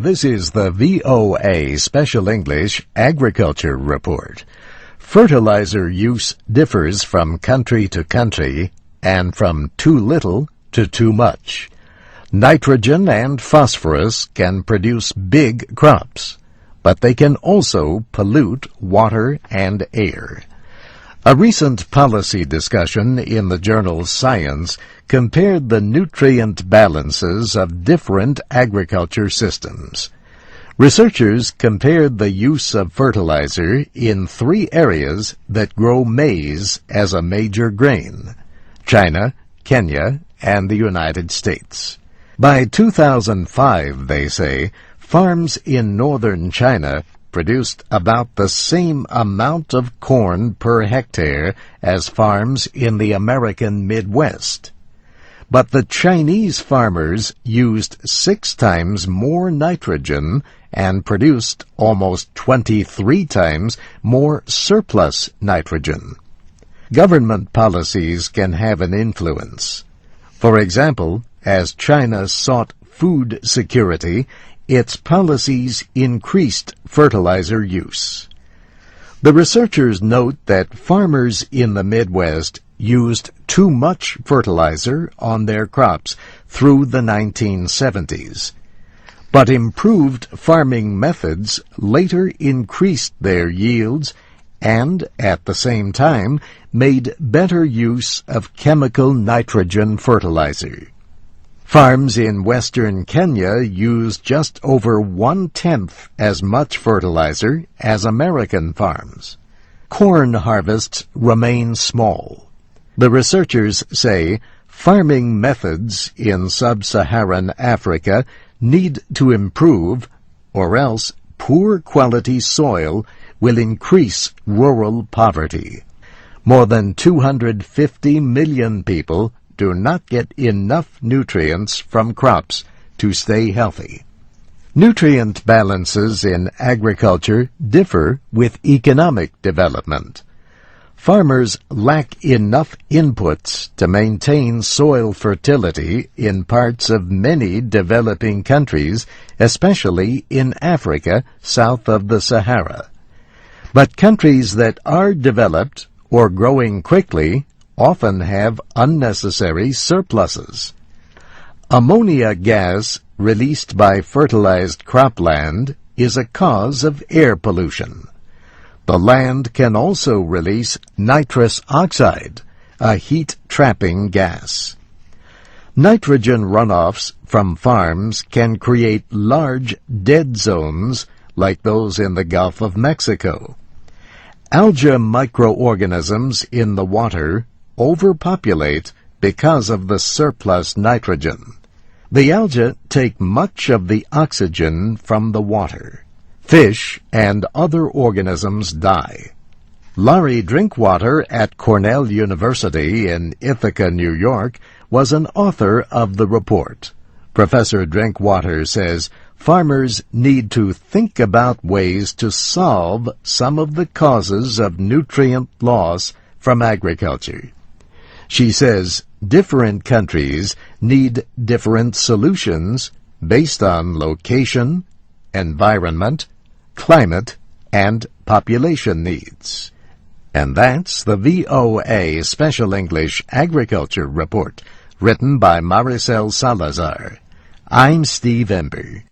This is the VOA Special English Agriculture Report. Fertilizer use differs from country to country and from too little to too much. Nitrogen and phosphorus can produce big crops, but they can also pollute water and air. A recent policy discussion in the journal Science compared the nutrient balances of different agriculture systems. Researchers compared the use of fertilizer in 3 areas that grow maize as a major grain: China, Kenya, and the United States. By 2005, they say, farms in northern China produced about the same amount of corn per hectare as farms in the American Midwest. But the Chinese farmers used 6 times more nitrogen and produced almost 23 times more surplus nitrogen. Government policies can have an influence. For example, as China sought food security, its policies increased fertilizer use. The researchers note that farmers in the Midwest used too much fertilizer on their crops through the 1970s. But improved farming methods later increased their yields and, at the same time, made better use of chemical nitrogen fertilizer. Farms in western Kenya use just over 1/10 as much fertilizer as American farms. Corn harvests remain small. The researchers say farming methods in sub-Saharan Africa need to improve, or else poor quality soil will increase rural poverty. More than 250 million people do not get enough nutrients from crops to stay healthy. Nutrient balances in agriculture differ with economic development. Farmers lack enough inputs to maintain soil fertility in parts of many developing countries, especially in Africa south of the Sahara. But countries that are developed or growing quickly often have unnecessary surpluses. Ammonia gas released by fertilized cropland is a cause of air pollution. The land can also release nitrous oxide, a heat-trapping gas. Nitrogen runoffs from farms can create large dead zones like those in the Gulf of Mexico. Algae microorganisms in the water overpopulate because of the surplus nitrogen. The algae take much of the oxygen from the water. Fish and other organisms die. Larry Drinkwater at Cornell University in Ithaca, New York, was an author of the report. Professor Drinkwater says farmers need to think about ways to solve some of the causes of nutrient loss from agriculture. She says different countries need different solutions based on location, environment, climate, and population needs. And that's the VOA Special English Agriculture Report, written by Maricel Salazar. I'm Steve Ember.